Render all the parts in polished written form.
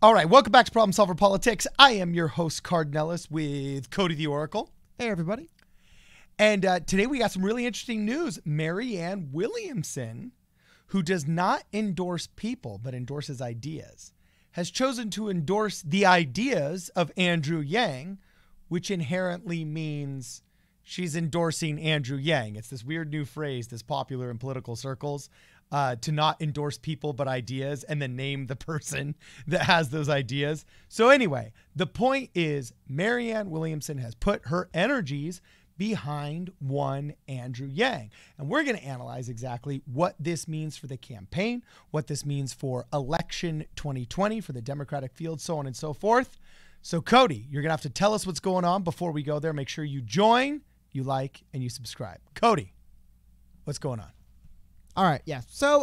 All right, welcome back to Problem Solver Politics. I am your host, Cardinellis, with Cody the Oracle. Hey, everybody. And today we got some really interesting news. Marianne Williamson, who does not endorse people but endorses ideas, has chosen to endorse the ideas of Andrew Yang, which inherently means she's endorsing Andrew Yang. It's this weird new phrase that's popular in political circles. To not endorse people but ideas and then name the person that has those ideas. So anyway, the point is Marianne Williamson has put her energies behind one Andrew Yang. And we're going to analyze exactly what this means for the campaign, what this means for election 2020 for the Democratic field, so on and so forth. So Cody, you're going to have to tell us what's going on before we go there. Make sure you join, you like, and you subscribe. Cody, what's going on? All right, yeah. So,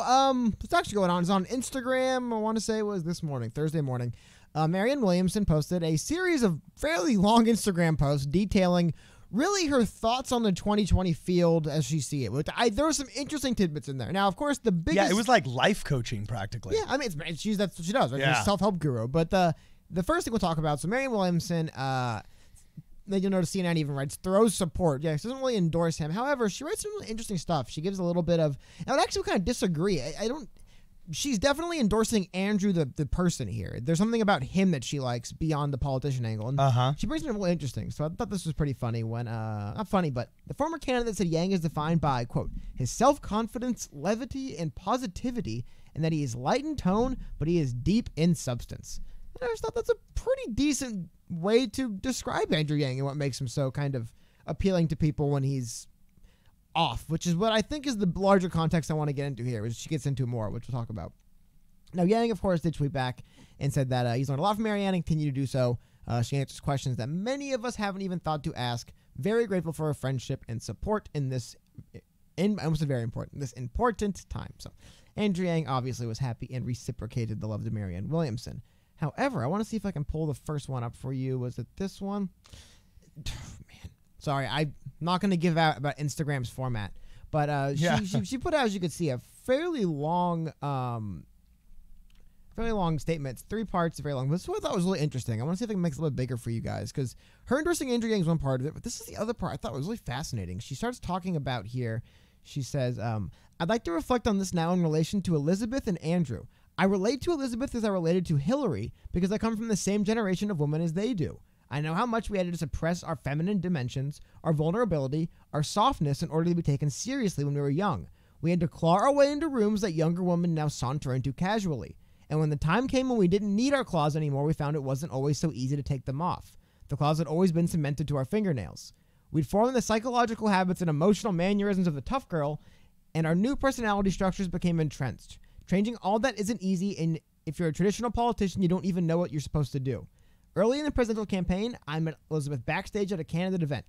what's actually going on is on Instagram. I want to say it was this morning, Thursday morning. Marianne Williamson posted a series of fairly long Instagram posts detailing really her thoughts on the 2020 field as she see it. There were some interesting tidbits in there. Now, of course, the biggest... Yeah, it was like life coaching practically. Yeah, I mean, that's what she does, right? Yeah. She's a self-help guru. But the first thing we'll talk about, so Marianne Williamson... Then you'll notice CNN even writes, throws support. Yeah, she doesn't really endorse him. However, she writes some really interesting stuff. She gives a little bit of... I would actually kind of disagree. She's definitely endorsing Andrew, the person here. There's something about him that she likes beyond the politician angle. And she brings something really interesting. So I thought this was pretty funny when... not funny, but the former candidate said Yang is defined by, quote, his self-confidence, levity, and positivity, and that he is light in tone, but he is deep in substance. And I just thought that's a pretty decent way to describe Andrew Yang and what makes him so kind of appealing to people when he's off, which is what I think is the larger context I want to get into here, which she gets into more, which we'll talk about. Now, Yang, of course, did tweet back and said that he's learned a lot from Marianne and continue to do so. She answers questions that many of us haven't even thought to ask. Very grateful for her friendship and support in this, I almost said very important, this important time. So Andrew Yang obviously was happy and reciprocated the love to Marianne Williamson. However, I want to see if I can pull the first one up for you. Was it this one? Man, sorry, I'm not going to give out about Instagram's format, but she put out, as you could see, a fairly long statement. It's 3 parts, very long. But this is what I thought was really interesting. I want to see if I can make it a little bit bigger for you guys, because her endorsing Andrew Yang is one part of it, but this is the other part I thought was really fascinating. She starts talking about here. She says, I'd like to reflect on this now in relation to Elizabeth and Andrew. I relate to Elizabeth as I related to Hillary because I come from the same generation of women as they do. I know how much we had to suppress our feminine dimensions, our vulnerability, our softness in order to be taken seriously when we were young. We had to claw our way into rooms that younger women now saunter into casually. And when the time came when we didn't need our claws anymore, we found it wasn't always so easy to take them off. The claws had always been cemented to our fingernails. We'd formed the psychological habits and emotional mannerisms of the tough girl, and our new personality structures became entrenched. Changing all that isn't easy, and if you're a traditional politician, you don't even know what you're supposed to do. Early in the presidential campaign, I met Elizabeth backstage at a candidate event.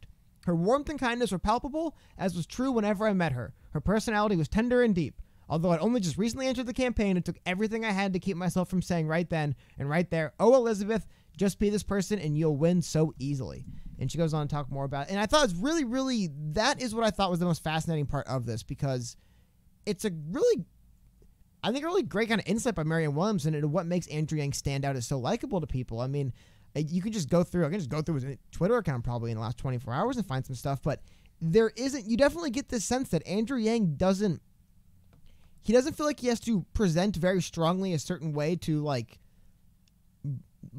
Her warmth and kindness were palpable, as was true whenever I met her. Her personality was tender and deep. Although I'd only just recently entered the campaign, it took everything I had to keep myself from saying right then and right there, oh, Elizabeth, just be this person and you'll win so easily. And she goes on to talk more about it. And I thought it was really, really, that is what I thought was the most fascinating part of this, because it's a really... I think a really great kind of insight by Marianne Williamson into what makes Andrew Yang stand out as so likable to people. I mean, you can just go through, I can just go through his Twitter account probably in the last 24 hours and find some stuff, but you definitely get this sense that Andrew Yang doesn't feel like he has to present very strongly a certain way to like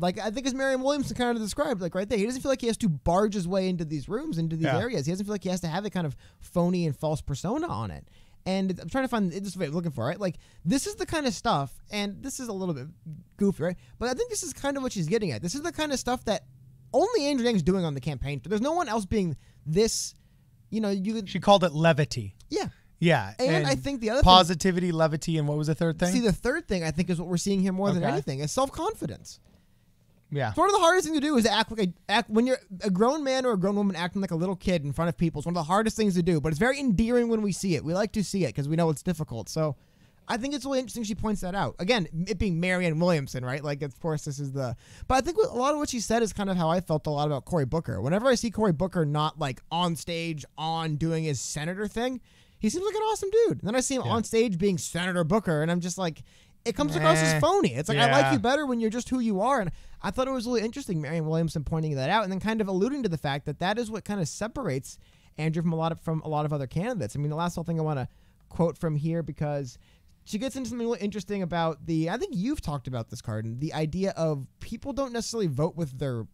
I think as Marianne Williamson kind of described, like right there, he doesn't feel like he has to barge his way into these rooms, into these areas. He doesn't feel like he has to have a kind of phony and false persona on it. And I'm trying to find this way I'm looking for, right? Like, this is the kind of stuff, and this is a little bit goofy, right? But I think this is kind of what she's getting at. This is the kind of stuff that only Andrew Yang's doing on the campaign. There's no one else being this, She called it levity. Yeah. Yeah. And I think the other positivity, levity, and what was the third thing? See, the third thing I think is what we're seeing here more than anything is self-confidence. Yeah. It's one of the hardest things to do is act when you're a grown man or a grown woman acting like a little kid in front of people. It's one of the hardest things to do, but it's very endearing when we see it. We like to see it because we know it's difficult. So I think it's really interesting she points that out. Again, it being Marianne Williamson, right? Like, of course, this is the... But I think a lot of what she said is kind of how I felt a lot about Cory Booker. Whenever I see Cory Booker not, like, on stage, doing his senator thing, he seems like an awesome dude. And then I see him on stage being Senator Booker, and I'm just like... it comes across as phony. It's like, I like Yeah. you better when you're just who you are. And I thought it was really interesting, Marianne Williamson pointing that out and then kind of alluding to the fact that that is what kind of separates Andrew from a lot of other candidates. I mean, the last whole thing I want to quote from here, because she gets into something really interesting about I think you've talked about this, Cardin, the idea of people don't necessarily vote with their,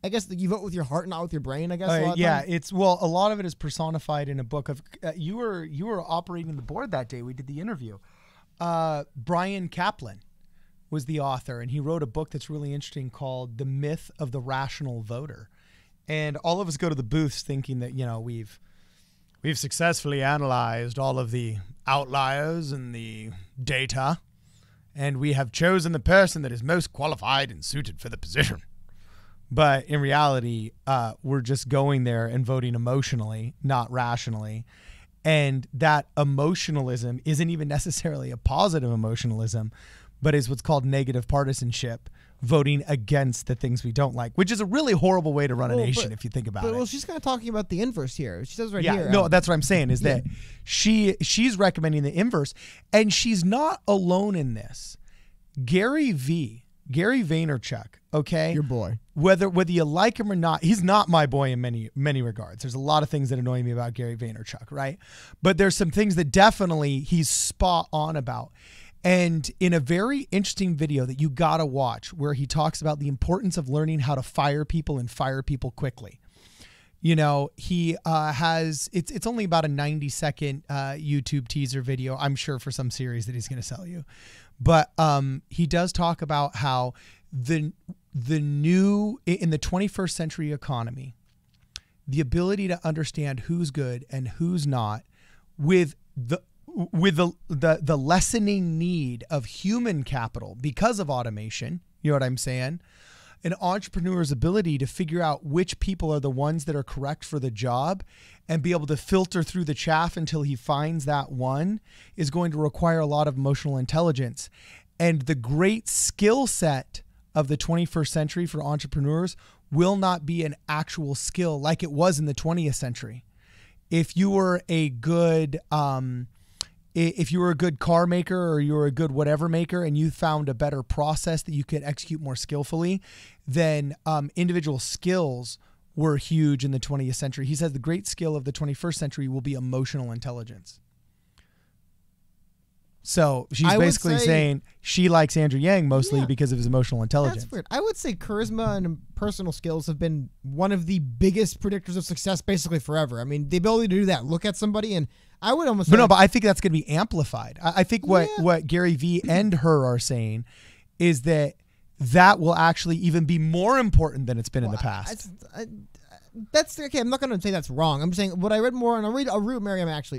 I guess you vote with your heart, not with your brain, I guess. A lot of times. A lot of it is personified in a book of, you were operating the board that day. We did the interview. Brian Kaplan was the author, and he wrote a book that's really interesting called The Myth of the Rational Voter. And all of us go to the booths thinking that, we've successfully analyzed all of the outliers and the data, and we have chosen the person that is most qualified and suited for the position. But in reality, we're just going there and voting emotionally, not rationally. And that emotionalism isn't even necessarily a positive emotionalism, but is what's called negative partisanship, voting against the things we don't like, which is a really horrible way to run a nation if you think about it. Well, she's kind of talking about the inverse here. She says here. No, that's what I'm saying is that she's recommending the inverse, and she's not alone in this. Gary Vaynerchuk, okay? Your boy. Whether you like him or not, he's not my boy in many regards. There's a lot of things that annoy me about Gary Vaynerchuk, right? But there's some things that definitely he's spot on about. And in a very interesting video that you gotta watch, where he talks about the importance of learning how to fire people and fire people quickly. He has, it's only about a 90-second YouTube teaser video, I'm sure, for some series that he's going to sell you. But he does talk about how in the 21st century economy, the ability to understand who's good and who's not with the lessening need of human capital because of automation, you know what I'm saying? An entrepreneur's ability to figure out which people are the ones that are correct for the job and be able to filter through the chaff until he finds that one is going to require a lot of emotional intelligence. And the great skill set of the 21st century for entrepreneurs will not be an actual skill like it was in the 20th century. If you were a good car maker or you were a good whatever maker and you found a better process that you could execute more skillfully, then individual skills were huge in the 20th century. He says the great skill of the 21st century will be emotional intelligence. So she's basically saying she likes Andrew Yang mostly because of his emotional intelligence. That's weird. I would say charisma and personal skills have been one of the biggest predictors of success basically forever. I mean, the ability to do that, look at somebody, and I would almost say... But I think that's going to be amplified. I think what Gary Vee and her are saying is that will actually even be more important than it's been in the past. That's okay. I'm not going to say that's wrong. I'm saying what I read more, and I'll read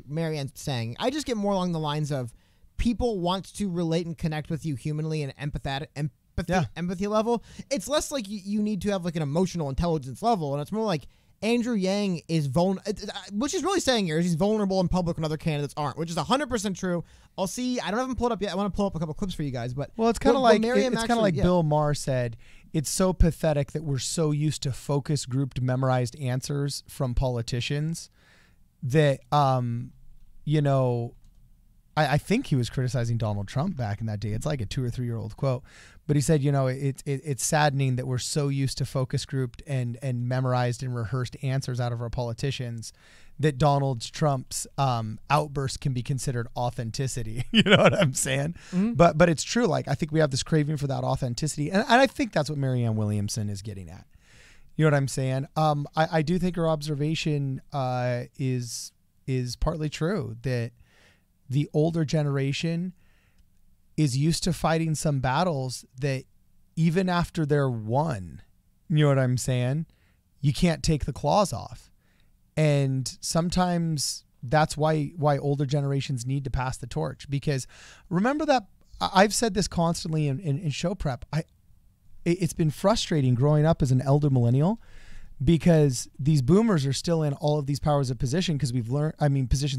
Marianne's saying. I just get more along the lines of people want to relate and connect with you humanly and empathy level. It's less like you need to have like an emotional intelligence level, and it's more like Andrew Yang is vulnerable. What she's really saying here is he's vulnerable in public when other candidates aren't, which is 100% true. I'll see. I don't have them pulled up yet. I want to pull up a couple clips for you guys, but it's kind of like Bill Maher said. It's so pathetic that we're so used to focus grouped memorized answers from politicians that I think he was criticizing Donald Trump back in that day. It's like a 2 or 3 year old quote, but he said, it's saddening that we're so used to focus grouped and memorized and rehearsed answers out of our politicians that Donald Trump's outburst can be considered authenticity. You know what I'm saying? Mm-hmm. But it's true. Like, I think we have this craving for that authenticity. And I think that's what Marianne Williamson is getting at. You know what I'm saying? I do think her observation is partly true, that the older generation is used to fighting some battles that even after they're won, you know what I'm saying? You can't take the claws off. And sometimes that's why older generations need to pass the torch, because remember that I've said this constantly in show prep. It's been frustrating growing up as an elder millennial, because these boomers are still in all of these positions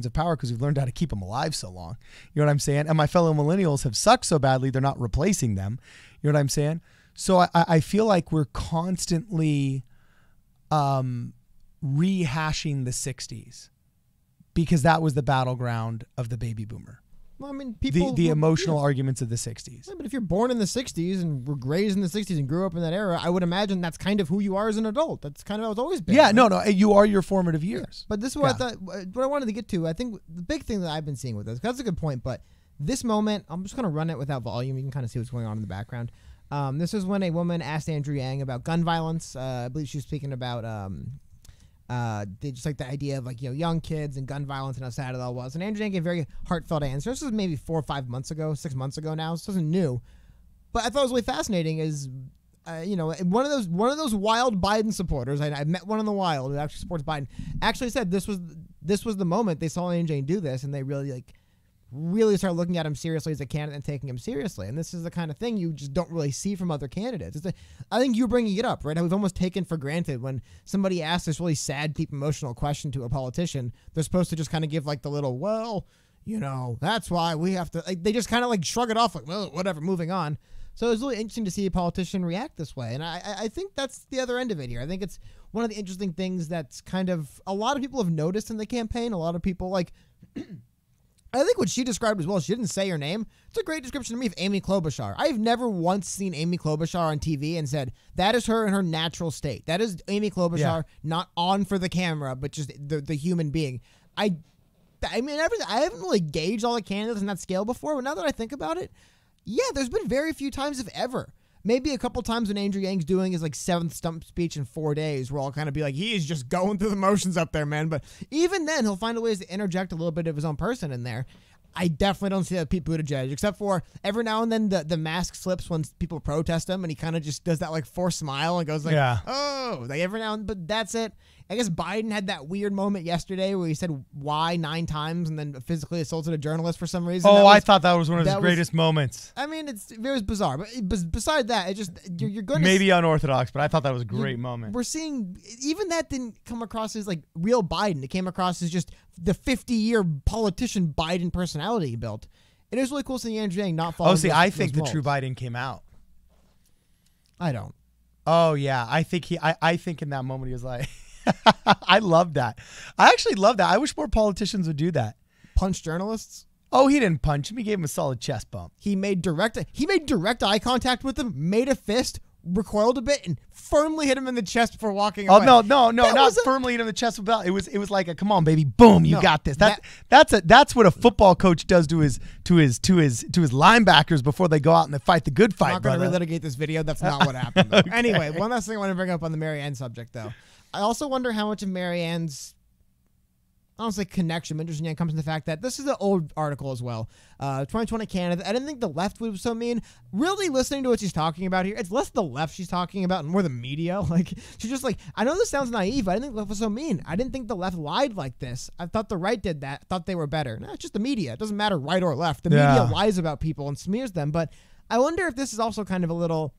of power, because we've learned how to keep them alive so long. You know what I'm saying? And my fellow millennials have sucked so badly, they're not replacing them. You know what I'm saying? So I feel like we're constantly rehashing the 60s, because that was the battleground of the baby boomer. Well, I mean, people the emotional arguments of the 60s. Yeah, but if you're born in the 60s and were raised in the 60s and grew up in that era, I would imagine that's kind of who you are as an adult. That's kind of how it's always been. Yeah, right? no, you are your formative years. But this is what I thought. What I wanted to get to. I think the big thing that I've been seeing with this. That's a good point. But this moment, I'm just going to run it without volume. You can kind of see what's going on in the background. This is when a woman asked Andrew Yang about gun violence. I believe she was speaking about just like the idea of like, you know, young kids and gun violence and how sad it all was. And Andrew Yang gave a very heartfelt answer. This was maybe 4 or 5 months ago, 6 months ago now. This wasn't new. But I thought it was really fascinating is, you know, one of those wild Biden supporters. I met one in the wild who actually supports Biden. Actually said this was the moment they saw Andrew Yang do this, and they really start looking at him seriously as a candidate and taking him seriously. And this is the kind of thing you just don't really see from other candidates. I think you're bringing it up, right? We've almost taken for granted when somebody asks this really sad, deep, emotional question to a politician, they're supposed to just kind of give like the little, well, you know, that's why we have to, like, they just kind of like shrug it off like, well, whatever, moving on. So it's really interesting to see a politician react this way. And I think that's the other end of it here. I think it's one of the interesting things that's kind of, a lot of people have noticed in the campaign. A lot of people like, I think what she described as well, she didn't say her name. It's a great description to me of Amy Klobuchar. I've never once seen Amy Klobuchar on TV and said, that is her in her natural state. That is Amy Klobuchar, not on for the camera, but just the human being. I mean, I haven't really gauged all the candidates on that scale before, but now that I think about it, yeah, there's been very few times, if ever. Maybe a couple times when Andrew Yang's doing his like 7th stump speech in 4 days, where I'll kind of be like, he is just going through the motions up there, man. But even then, he'll find a ways to interject a little bit of his own person in there. I definitely don't see that Pete Buttigieg, except for every now and then the mask slips when people protest him, and he kind of just does that like forced smile and goes like, oh, like every now and then. But that's it. I guess Biden had that weird moment yesterday where he said why 9 times and then physically assaulted a journalist for some reason. Oh, I thought that was one of his greatest moments. I mean, it was bizarre. But beside that, it just, you're going to... Maybe unorthodox, but I thought that was a great moment. We're seeing, even that didn't come across as like real Biden. It came across as just the 50-year politician Biden personality he built. It is really cool seeing Andrew Yang not fall. Oh, see, I think the true Biden came out. I don't. Oh, yeah. I think in that moment he was like... I love that. I actually love that. I wish more politicians would do that. Punch journalists? Oh, he didn't punch him. He gave him a solid chest bump. He made direct eye contact with him, made a fist, recoiled a bit, and firmly hit him in the chest before walking away. Oh no, not firmly hit him in the chest. It was like a come on, baby, boom, you got this. That's what a football coach does to his linebackers before they go out and they fight the good fight. I'm not going to relitigate this video. That's not what happened. Okay. Anyway, one last thing I want to bring up on the Marianne subject, though. I also wonder how much of Marianne's, I don't say connection, but interesting comes in the fact that this is an old article as well. 2020 Canada. I didn't think the left was so mean. Really listening to what she's talking about here, it's less the left she's talking about and more the media. Like, she's just like, I know this sounds naive, but I didn't think the left was so mean. I didn't think the left lied like this. I thought the right did that. I thought they were better. No, it's just the media. It doesn't matter right or left. The media lies about people and smears them. But I wonder if this is also kind of a little...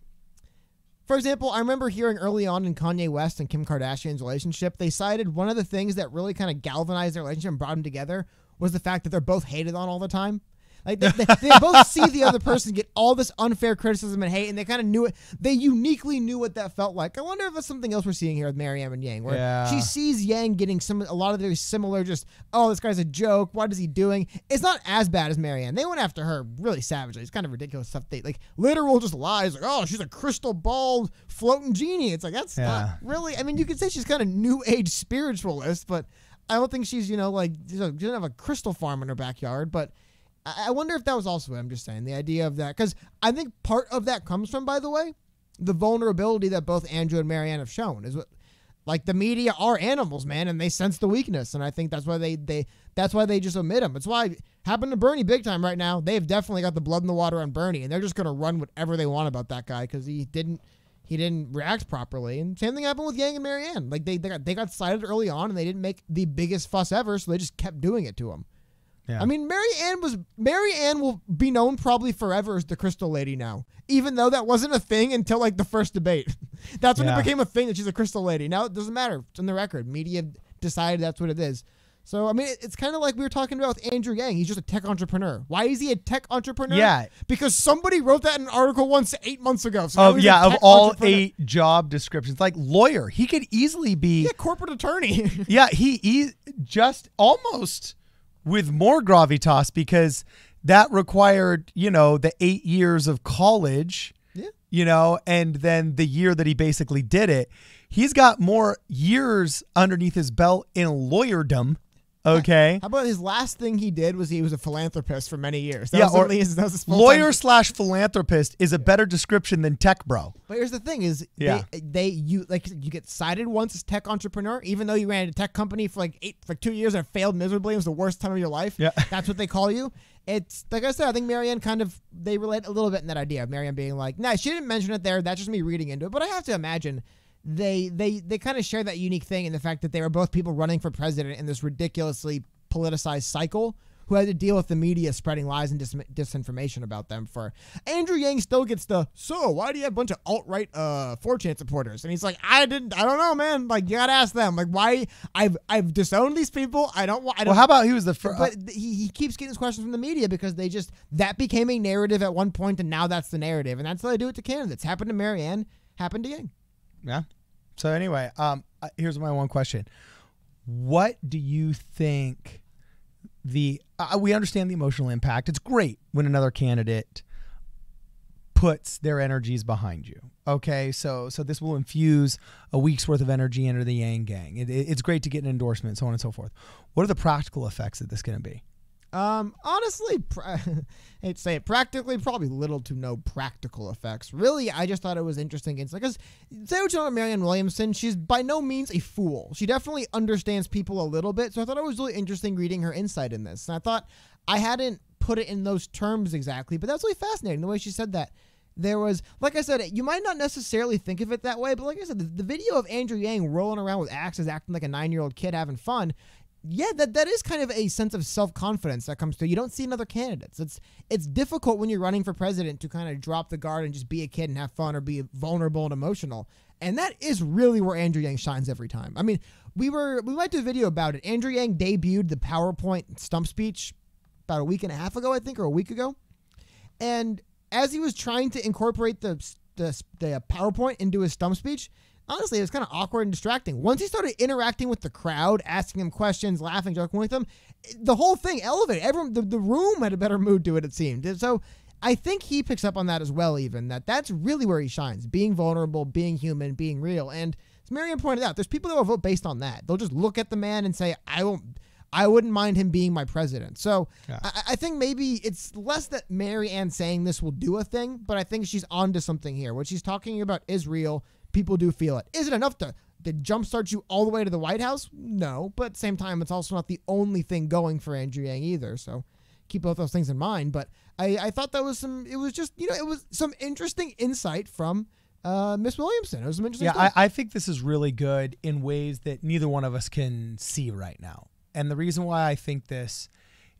For example, I remember hearing early on in Kanye West and Kim Kardashian's relationship, they cited one of the things that really kind of galvanized their relationship and brought them together was the fact that they're both hated on all the time. Like they both see the other person get all this unfair criticism and hate, and they kind of knew it. They uniquely knew what that felt like. I wonder if that's something else we're seeing here with Marianne and Yang, where she sees Yang getting a lot of very similar, just, oh, this guy's a joke. What is he doing? It's not as bad as Marianne. They went after her really savagely. It's kind of ridiculous stuff. They like literal just lies, like, oh, she's a crystal ball floating genie. It's like, that's not really. I mean, you could say she's kind of new age spiritualist, but I don't think she's, she doesn't have a crystal farm in her backyard, but. I wonder if that was also it. I'm just saying the idea of that, because I think part of that comes from, by the way, the vulnerability that both Andrew and Marianne have shown is what, like, the media are animals, man, and they sense the weakness, and I think that's why they just omit them. It's why it happened to Bernie big time right now. They've definitely got the blood in the water on Bernie, and they're just gonna run whatever they want about that guy because he didn't react properly. And same thing happened with Yang and Marianne. Like they got cited early on, and they didn't make the biggest fuss ever, so they just kept doing it to him. Yeah. I mean, Marianne will be known probably forever as the Crystal Lady now, even though that wasn't a thing until like the first debate. That's when it became a thing that she's a Crystal Lady. Now it doesn't matter. It's on the record. Media decided that's what it is. So, I mean, it's kind of like we were talking about with Andrew Yang. He's just a tech entrepreneur. Why is he a tech entrepreneur? Yeah. Because somebody wrote that in an artitle once 8 months ago. So of all 8 job descriptions. Like lawyer. He could easily be... Yeah, corporate attorney. Yeah, he just almost... with more gravitas, because that required, the 8 years of college, and then the year that he basically did it. He's got more years underneath his belt in lawyerdom. Okay. How about his last thing he did was he was a philanthropist for many years. That was his full-time. Lawyer/philanthropist is a better description than tech bro. But here's the thing: is you get cited once as tech entrepreneur, even though you ran a tech company for 2 years and it failed miserably. It was the worst time of your life. Yeah. That's what they call you. It's like I said. I think Marianne they relate a little bit in that idea of Marianne being like, nah, she didn't mention it there. That's just me reading into it. But I have to imagine. They kind of share that unique thing in the fact that they were both people running for president in this ridiculously politicized cycle who had to deal with the media spreading lies and disinformation about them. For Andrew Yang still gets so why do you have a bunch of alt-right 4chan supporters? And he's like, I don't know, man. Like, you gotta ask them. Like, why I've disowned these people. I don't. Well, how about he was the first? But he keeps getting his questions from the media because that became a narrative at one point, and now that's the narrative, and that's how they do it to candidates. Happened to Marianne. Happened to Yang. Yeah. So anyway, here's my one question. What do you think we understand the emotional impact. It's great when another candidate puts their energies behind you. Okay. So this will infuse a week's worth of energy into the Yang gang. It's great to get an endorsement, so on and so forth. What are the practical effects of this going to be? Honestly, I'd say practically probably little to no practical effects. Really, I just thought it was interesting. It's like, because say what you know about Marianne Williamson, she's by no means a fool. She definitely understands people a little bit. So I thought it was really interesting reading her insight in this. And I thought I hadn't put it in those terms exactly, but that's really fascinating the way she said that. There was, like I said, you might not necessarily think of it that way, but like I said, the video of Andrew Yang rolling around with axes, acting like a 9-year-old kid having fun. Yeah, that is kind of a sense of self-confidence that comes through. You don't see in other candidates. It's difficult when you're running for president to kind of drop the guard and just be a kid and have fun or be vulnerable and emotional. And that is really where Andrew Yang shines every time. I mean, we might do a video about it. Andrew Yang debuted the PowerPoint stump speech about a week and a half ago, I think, or a week ago. And as he was trying to incorporate the PowerPoint into his stump speech, honestly, it was kind of awkward and distracting. Once he started interacting with the crowd, asking them questions, laughing, joking with them, the whole thing elevated. Everyone, the room had a better mood to it, it seemed. And so I think he picks up on that as well, even, that's really where he shines. Being vulnerable, being human, being real. And as Marianne pointed out, there's people that will vote based on that. They'll just look at the man and say, I wouldn't mind him being my president. So yeah. I think maybe it's less that Marianne saying this will do a thing, but I think she's onto something here. What she's talking about is real. People do feel it. Is it enough to jumpstart you all the way to the White House? No, but at the same time, it's also not the only thing going for Andrew Yang either. So keep both those things in mind. But I thought that was it was some interesting insight from Miss Williamson. It was some interesting stuff. I think this is really good in ways that neither one of us can see right now. And the reason why I think this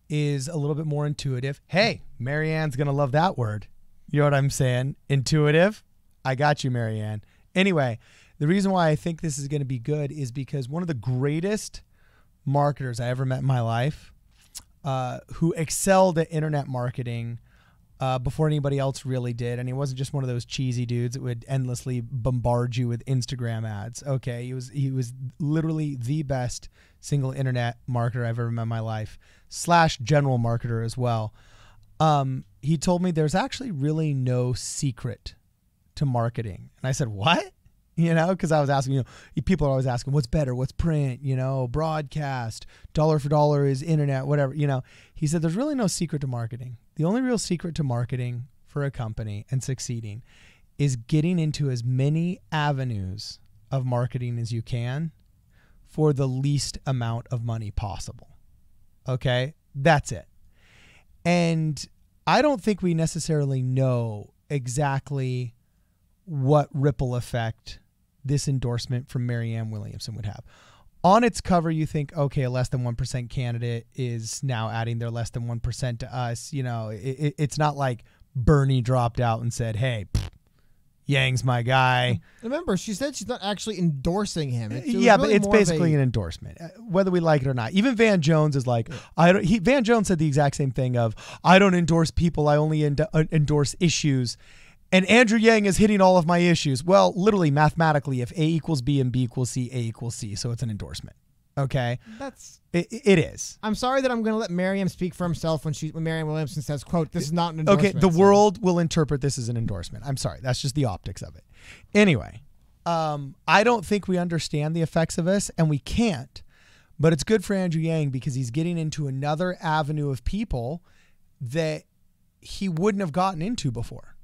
is a little bit more intuitive. Hey, Marianne's going to love that word. You know what I'm saying? Intuitive. I got you, Marianne. Anyway, the reason why I think this is going to be good is because one of the greatest marketers I ever met in my life, who excelled at internet marketing before anybody else really did, and he wasn't just one of those cheesy dudes that would endlessly bombard you with Instagram ads. Okay, he was literally the best single internet marketer I've ever met in my life, / general marketer as well. He told me there's actually really no secret to marketing. And I said, what? Because I was asking, people are always asking, what's better? What's print? Broadcast, dollar for dollar is internet, whatever. He said, there's really no secret to marketing. The only real secret to marketing for a company and succeeding is getting into as many avenues of marketing as you can for the least amount of money possible. Okay? That's it. And I don't think we necessarily know exactly what ripple effect this endorsement from Marianne Williamson would have. On its cover, you think, okay, a less than 1% candidate is now adding their less than 1% to us. It's not like Bernie dropped out and said, hey, Yang's my guy. Remember, she said she's not actually endorsing him. But it's basically an endorsement, whether we like it or not. Even Van Jones is like, Van Jones said the exact same thing of, I don't endorse people, I only endorse issues. And Andrew Yang is hitting all of my issues. Well, literally, mathematically, if A equals B and B equals C, A equals C. So it's an endorsement. Okay, That's. it is. I'm sorry that I'm going to let Marianne speak for himself when Marianne Williamson says, "quote This is not an endorsement." Okay, the world will interpret this as an endorsement. I'm sorry, that's just the optics of it. Anyway, I don't think we understand the effects of this, and we can't. But it's good for Andrew Yang because he's getting into another avenue of people that he wouldn't have gotten into before.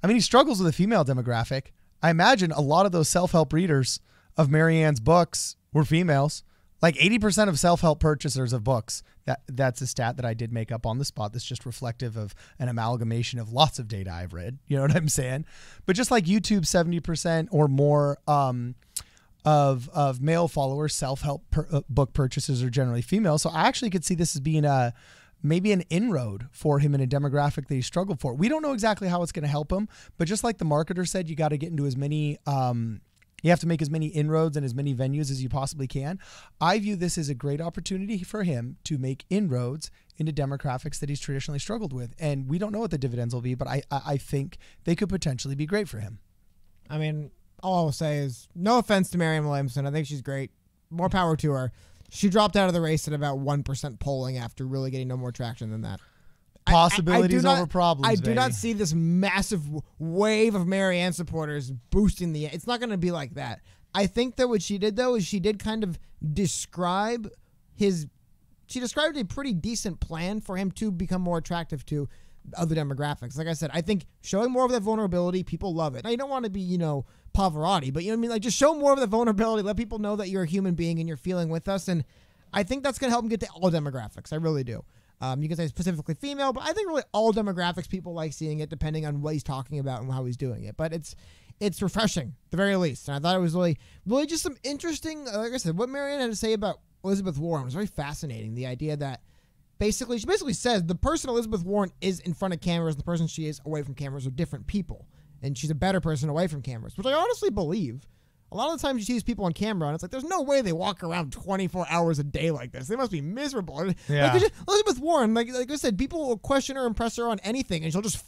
I mean, he struggles with a female demographic. I imagine a lot of those self-help readers of Marianne's books were females. Like 80% of self-help purchasers of books, that's a stat that I did make up on the spot. That's just reflective of an amalgamation of lots of data I've read. You know what I'm saying? But just like YouTube, 70% or more of male followers, self-help book purchasers are generally female. So I actually could see this as being maybe an inroad for him in a demographic that he struggled for. We don't know exactly how it's going to help him, but just like the marketer said, you got to get into as many, you have to make as many inroads and as many venues as you possibly can. I view this as a great opportunity for him to make inroads into demographics that he's traditionally struggled with. And we don't know what the dividends will be, but I think they could potentially be great for him. I mean, all I will say is, no offense to Marianne Williamson. I think she's great. More power to her. She dropped out of the race at about 1% polling after really getting no more traction than that. Possibilities over problems. I do not see this massive wave of Marianne supporters boosting the. It's not going to be like that. I think that what she did, though, is she did kind of describe his. She described a pretty decent plan for him to become more attractive to other demographics. Like I said, I think showing more of that vulnerability, people love it. Now, you don't want to be, Pavarotti, but you know what I mean? Like, just show more of the vulnerability. Let people know that you're a human being and you're feeling with us. And I think that's going to help him get to all demographics. I really do. You can say specifically female, but I think really all demographics, people like seeing it depending on what he's talking about and how he's doing it. But it's refreshing, at the very least. And I thought it was really just some interesting, like I said, what Marianne had to say about Elizabeth Warren was very fascinating. The idea that she basically says the person Elizabeth Warren is in front of cameras, the person she is away from cameras are different people. And she's a better person away from cameras, which I honestly believe. A lot of the times you see these people on camera, and it's like, there's no way they walk around 24 hours a day like this. They must be miserable. Yeah. Like, Elizabeth Warren, like I said, people will question her and press her on anything, and she'll just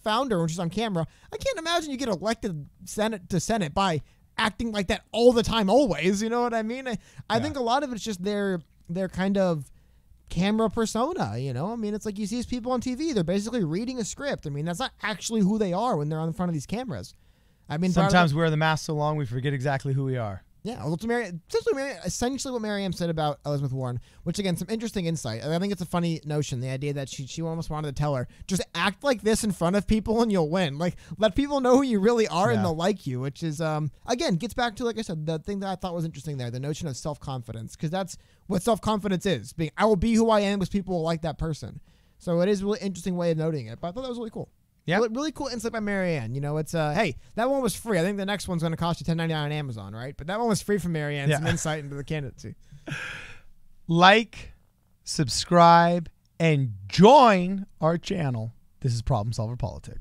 found her when she's on camera. I can't imagine you get elected to Senate by acting like that all the time, always. You know what I mean? I think a lot of it's just their kind of camera persona, I mean, it's like you see these people on TV, they're basically reading a script. I mean, that's not actually who they are when they're on front of these cameras. I mean, sometimes we wear the mask so long we forget exactly who we are. Yeah, well, essentially what Marianne said about Elizabeth Warren, which again, some interesting insight. I think it's a funny notion, the idea that she almost wanted to tell her, just act like this in front of people and you'll win. Like, let people know who you really are and they'll like you, which is, again, gets back to, like I said, the thing that I thought was interesting there, the notion of self-confidence, because that's what self-confidence is. I will be who I am because people will like that person. So it is a really interesting way of noting it, but I thought that was really cool. Yeah, really cool insight by Marianne. It's hey, that one was free. I think the next one's going to cost you $10.99 on Amazon, right? But that one was free from Marianne. Yeah. Some insight into the candidacy. Like, subscribe, and join our channel. This is Problem Solver Politics.